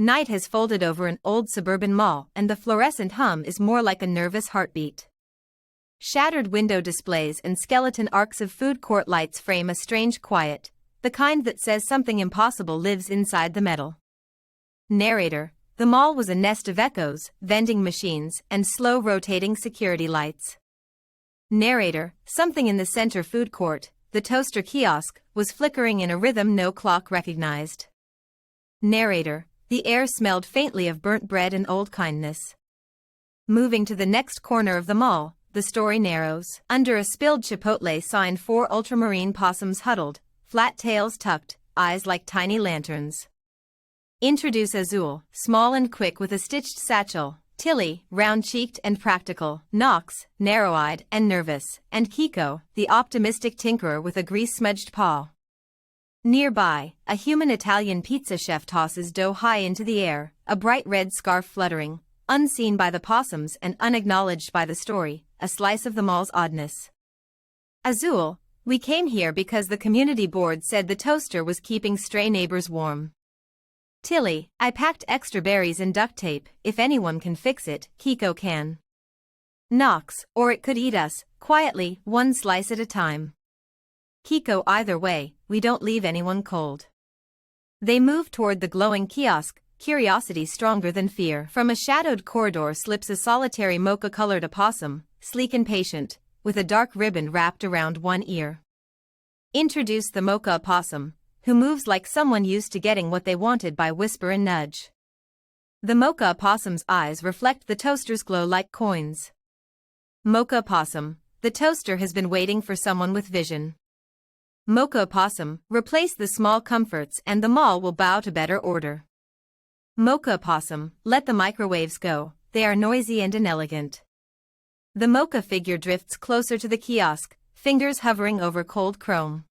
Night has folded over an old suburban mall and the fluorescent hum is more like a nervous heartbeat. Shattered window displays and skeleton arcs of food court lights frame a strange quiet, the kind that says something impossible lives inside the metal. Narrator: the mall was a nest of echoes, vending machines, and slow-rotating security lights. Narrator: something in the center food court, the toaster kiosk, was flickering in a rhythm no clock recognized. Narrator: the air smelled faintly of burnt bread and old kindness. Moving to the next corner of the mall, the story narrows. Under a spilled Chipotle sign, 4 ultramarine possums huddled, flat tails tucked, eyes like tiny lanterns. Introduce Azul, small and quick with a stitched satchel, Tilly, round-cheeked and practical, Knox, narrow-eyed and nervous, and Kiko, the optimistic tinkerer with a grease-smudged paw. Nearby, a human Italian pizza chef tosses dough high into the air, a bright red scarf fluttering, unseen by the possums and unacknowledged by the story, a slice of the mall's oddness. Azul: we came here because the community board said the toaster was keeping stray neighbors warm. Tilly: I packed extra berries and duct tape, if anyone can fix it, Kiko can. Knox: or it could eat us, quietly, one slice at a time. Kiko: either way, we don't leave anyone cold. They move toward the glowing kiosk, curiosity stronger than fear. From a shadowed corridor slips a solitary mocha-colored opossum, sleek and patient, with a dark ribbon wrapped around one ear. Introduce the mocha opossum, who moves like someone used to getting what they wanted by whisper and nudge. The mocha opossum's eyes reflect the toaster's glow like coins. Mocha opossum: the toaster has been waiting for someone with vision. Mocha opossum: replace the small comforts and the mall will bow to better order. Mocha opossum: let the microwaves go, they are noisy and inelegant. The mocha figure drifts closer to the kiosk, fingers hovering over cold chrome.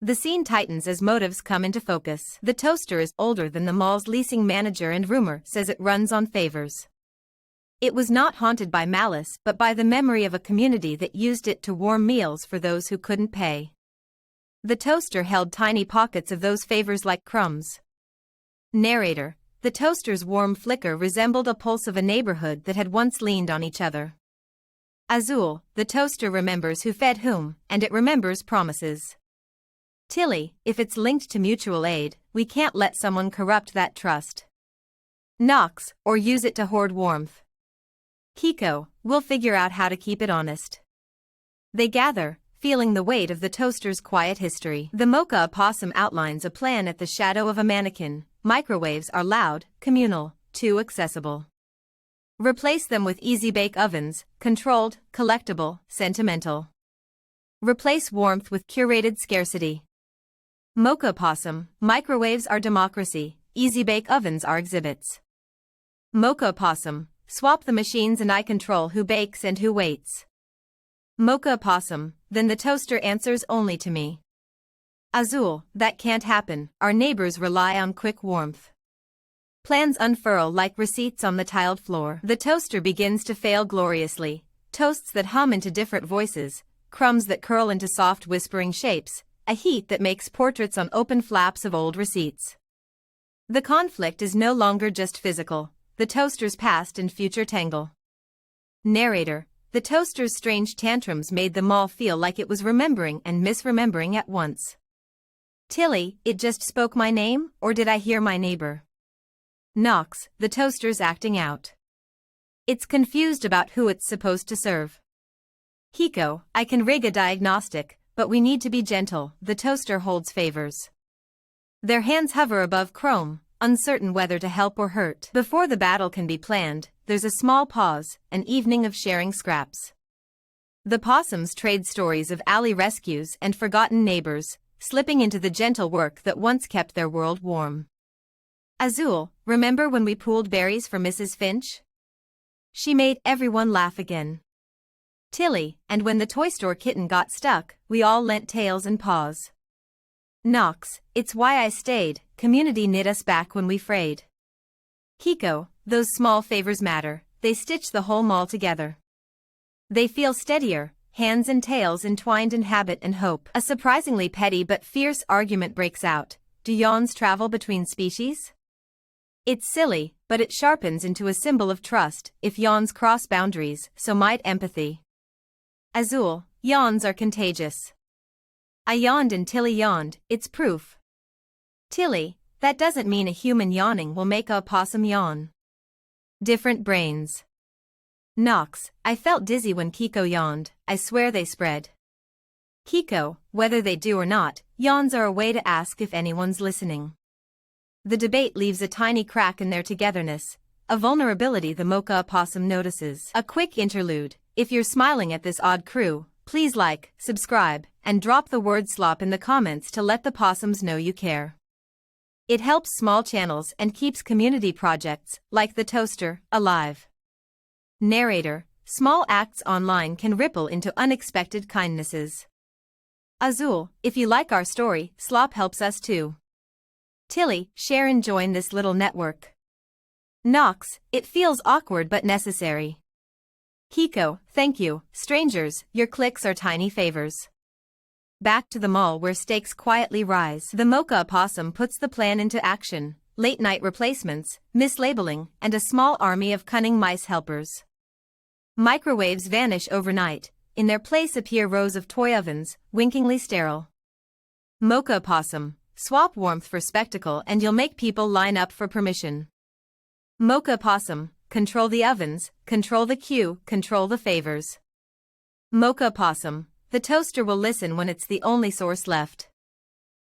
The scene tightens as motives come into focus. The toaster is older than the mall's leasing manager and rumor says it runs on favors. It was not haunted by malice but by the memory of a community that used it to warm meals for those who couldn't pay. The toaster held tiny pockets of those favors like crumbs. Narrator: the toaster's warm flicker resembled a pulse of a neighborhood that had once leaned on each other. Azul: the toaster remembers who fed whom, and it remembers promises. Tilly: if it's linked to mutual aid, we can't let someone corrupt that trust. Knox: or use it to hoard warmth. Kiko: we'll figure out how to keep it honest. They gather, feeling the weight of the toaster's quiet history. The mocha opossum outlines a plan at the shadow of a mannequin. Microwaves are loud, communal, too accessible. Replace them with easy-bake ovens, controlled, collectible, sentimental. Replace warmth with curated scarcity. Mocha opossum: microwaves are democracy, easy-bake ovens are exhibits. Mocha opossum: swap the machines and I control who bakes and who waits. Mocha opossum: then the toaster answers only to me. Azul: that can't happen, our neighbors rely on quick warmth. Plans unfurl like receipts on the tiled floor. The toaster begins to fail gloriously, toasts that hum into different voices, crumbs that curl into soft whispering shapes, a heat that makes portraits on open flaps of old receipts. The conflict is no longer just physical, the toaster's past and future tangle. Narrator: the toaster's strange tantrums made the mall feel like it was remembering and misremembering at once. Tilly: it just spoke my name, or did I hear my neighbor? Knox: the toaster's acting out. It's confused about who it's supposed to serve. Kiko: I can rig a diagnostic, but we need to be gentle, the toaster holds favors. Their hands hover above chrome, uncertain whether to help or hurt. Before the battle can be planned, there's a small pause, an evening of sharing scraps. The possums trade stories of alley rescues and forgotten neighbors, slipping into the gentle work that once kept their world warm. Azul: remember when we pooled berries for Mrs. Finch? She made everyone laugh again. Tilly: and when the toy store kitten got stuck, we all lent tails and paws. Knox: it's why I stayed, community knit us back when we frayed. Kiko: those small favors matter, they stitch the whole mall together. They feel steadier, hands and tails entwined in habit and hope. A surprisingly petty but fierce argument breaks out. Do yawns travel between species? It's silly, but it sharpens into a symbol of trust. If yawns cross boundaries, so might empathy. Azul, yawns are contagious. I yawned and Tilly yawned, it's proof. Tilly, that doesn't mean a human yawning will make a opossum yawn. Different brains. Nox, I felt dizzy when Kiko yawned, I swear they spread. Kiko, whether they do or not, yawns are a way to ask if anyone's listening. The debate leaves a tiny crack in their togetherness, a vulnerability the mocha opossum notices. A quick interlude. If you're smiling at this odd crew, please like, subscribe, and drop the word slop in the comments to let the possums know you care. It helps small channels and keeps community projects, like the Toaster, alive. Narrator, small acts online can ripple into unexpected kindnesses. Azul, if you like our story, slop helps us too. Tilly, share and join this little network. Nox, it feels awkward but necessary. Kiko, thank you, strangers, your clicks are tiny favors. Back to the mall where stakes quietly rise. The mocha opossum puts the plan into action, late-night replacements, mislabeling, and a small army of cunning mice helpers. Microwaves vanish overnight, in their place appear rows of toy ovens, winkingly sterile. Mocha opossum, swap warmth for spectacle and you'll make people line up for permission. Mocha opossum, control the ovens, control the queue, control the favors. Mocha opossum, the toaster will listen when it's the only source left.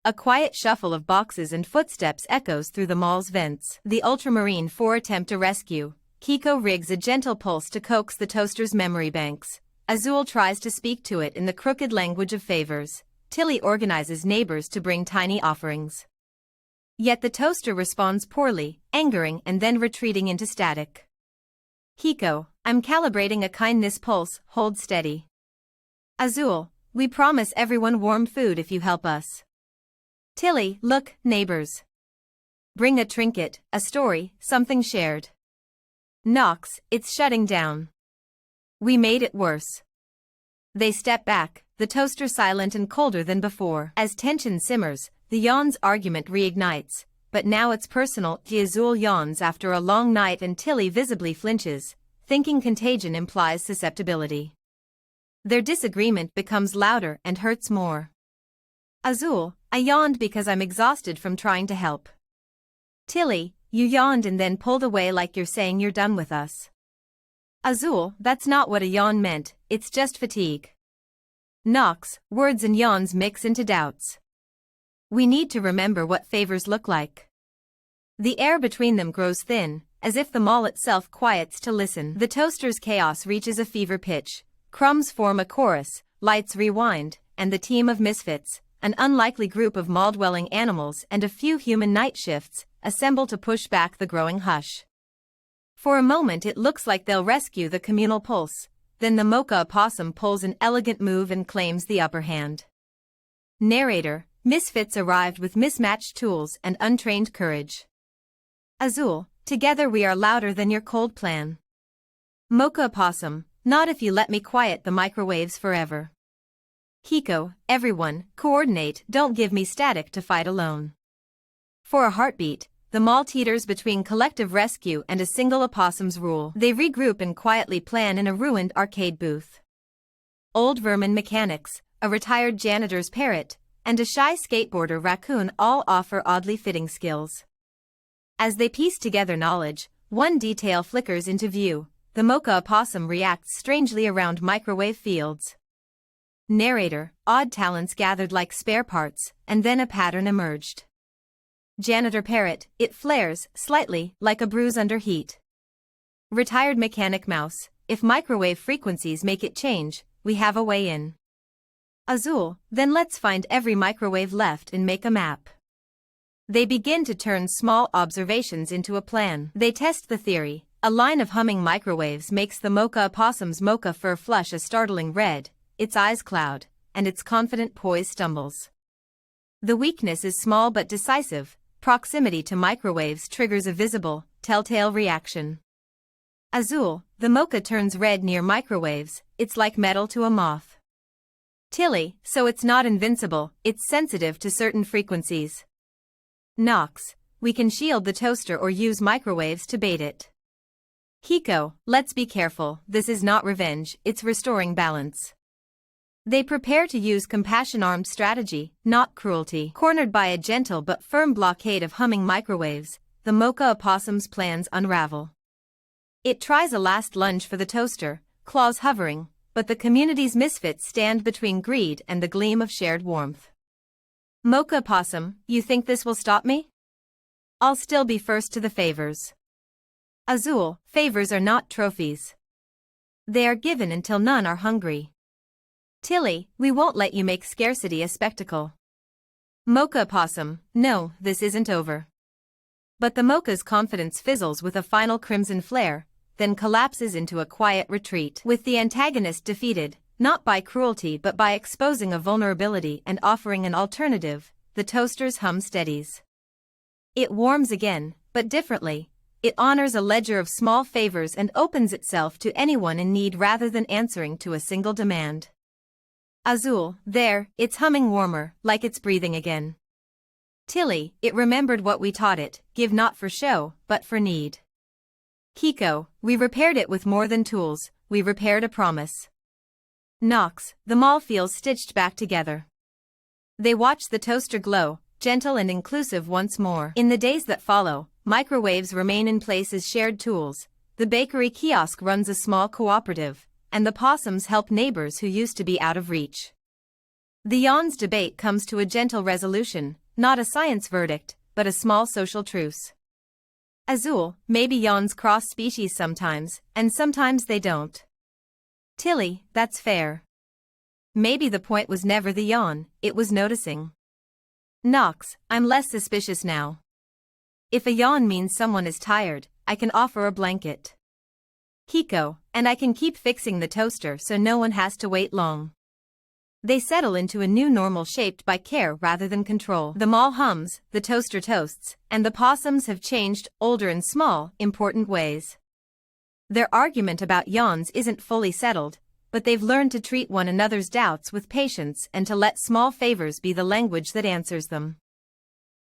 A quiet shuffle of boxes and footsteps echoes through the mall's vents. The Ultramarine 4 attempt a rescue. Kiko rigs a gentle pulse to coax the toaster's memory banks. Azul tries to speak to it in the crooked language of favors. Tilly organizes neighbors to bring tiny offerings. Yet the toaster responds poorly, angering and then retreating into static. Kiko, I'm calibrating a kindness pulse, hold steady. Azul, we promise everyone warm food if you help us. Tilly, look, neighbors. Bring a trinket, a story, something shared. Nox, it's shutting down. We made it worse. They step back, the toaster silent and colder than before. As tension simmers, the yawns argument reignites, but now it's personal. Azul yawns after a long night and Tilly visibly flinches, thinking contagion implies susceptibility. Their disagreement becomes louder and hurts more. Azul, I yawned because I'm exhausted from trying to help. Tilly, you yawned and then pulled away like you're saying you're done with us. Azul, that's not what a yawn meant, it's just fatigue. Nox, words and yawns mix into doubts. We need to remember what favors look like. The air between them grows thin, as if the mall itself quiets to listen. The toaster's chaos reaches a fever pitch. Crumbs form a chorus, lights rewind, and the team of misfits, an unlikely group of mall-dwelling animals and a few human night shifts, assemble to push back the growing hush. For a moment it looks like they'll rescue the communal pulse, then the mocha opossum pulls an elegant move and claims the upper hand. Narrator, misfits arrived with mismatched tools and untrained courage. Azul, together we are louder than your cold plan. Mocha opossum, not if you let me quiet the microwaves forever. Kiko, everyone, coordinate, don't give me static to fight alone. For a heartbeat, the mall teeters between collective rescue and a single opossum's rule. They regroup and quietly plan in a ruined arcade booth. Old vermin mechanics, a retired janitor's parrot, and a shy skateboarder raccoon all offer oddly fitting skills. As they piece together knowledge, one detail flickers into view. The mocha opossum reacts strangely around microwave fields. Narrator, odd talents gathered like spare parts, and then a pattern emerged. Janitor parrot, it flares, slightly, like a bruise under heat. Retired mechanic mouse, if microwave frequencies make it change, we have a way in. Azul, then let's find every microwave left and make a map. They begin to turn small observations into a plan. They test the theory. A line of humming microwaves makes the mocha opossum's mocha fur flush a startling red, its eyes cloud, and its confident poise stumbles. The weakness is small but decisive. Proximity to microwaves triggers a visible, telltale reaction. Azul, the mocha turns red near microwaves, it's like metal to a moth. Tilly, so it's not invincible, it's sensitive to certain frequencies. Nox, we can shield the toaster or use microwaves to bait it. Hiko, let's be careful, this is not revenge, it's restoring balance. They prepare to use compassion-armed strategy, not cruelty. Cornered by a gentle but firm blockade of humming microwaves, the Mocha opossum's plans unravel. It tries a last lunge for the toaster, claws hovering, but the community's misfits stand between greed and the gleam of shared warmth. Mocha opossum, you think this will stop me? I'll still be first to the favors. Azul, favors are not trophies. They are given until none are hungry. Tilly, we won't let you make scarcity a spectacle. Mocha opossum, no, this isn't over. But the Mocha's confidence fizzles with a final crimson flare, then collapses into a quiet retreat. With the antagonist defeated, not by cruelty but by exposing a vulnerability and offering an alternative, the toaster's hum steadies. It warms again, but differently. It honors a ledger of small favors and opens itself to anyone in need rather than answering to a single demand. Azul, there, it's humming warmer, like it's breathing again. Tilly, it remembered what we taught it, give not for show, but for need. Hiko, we repaired it with more than tools, we repaired a promise. Nox, the mall feels stitched back together. They watch the toaster glow, gentle and inclusive once more. In the days that follow, microwaves remain in place as shared tools, the bakery kiosk runs a small cooperative, and the possums help neighbors who used to be out of reach. The yawns debate comes to a gentle resolution, not a science verdict, but a small social truce. Azul, maybe yawns cross species sometimes, and sometimes they don't. Tilly, that's fair. Maybe the point was never the yawn, it was noticing. Nox, I'm less suspicious now. If a yawn means someone is tired, I can offer a blanket. Hiko, and I can keep fixing the toaster so no one has to wait long. They settle into a new normal shaped by care rather than control. The mall hums, the toaster toasts, and the possums have changed, older in small, important ways. Their argument about yawns isn't fully settled, but they've learned to treat one another's doubts with patience and to let small favors be the language that answers them.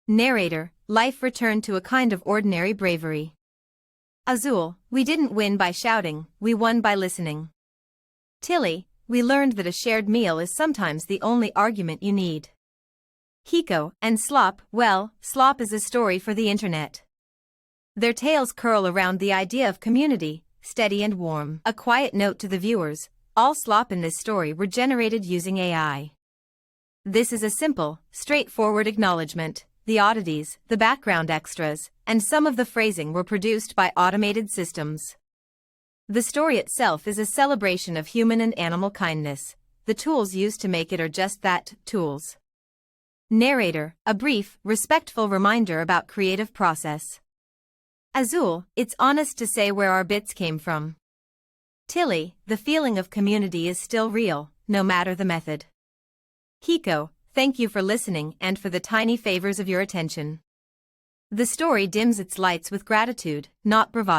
Narrator, life returned to a kind of ordinary bravery. Azul, we didn't win by shouting, we won by listening. Tilly, we learned that a shared meal is sometimes the only argument you need. Hiko, and Slop, well, Slop is a story for the internet. Their tales curl around the idea of community, steady and warm. A quiet note to the viewers, all Slop in this story were generated using AI. This is a simple, straightforward acknowledgement. The oddities, the background extras, and some of the phrasing were produced by automated systems. The story itself is a celebration of human and animal kindness. The tools used to make it are just that, tools. Narrator, a brief, respectful reminder about creative process. Azul, it's honest to say where our bits came from. Tilly, the feeling of community is still real, no matter the method. Hiko, thank you for listening and for the tiny favors of your attention. The story dims its lights with gratitude, not bravado.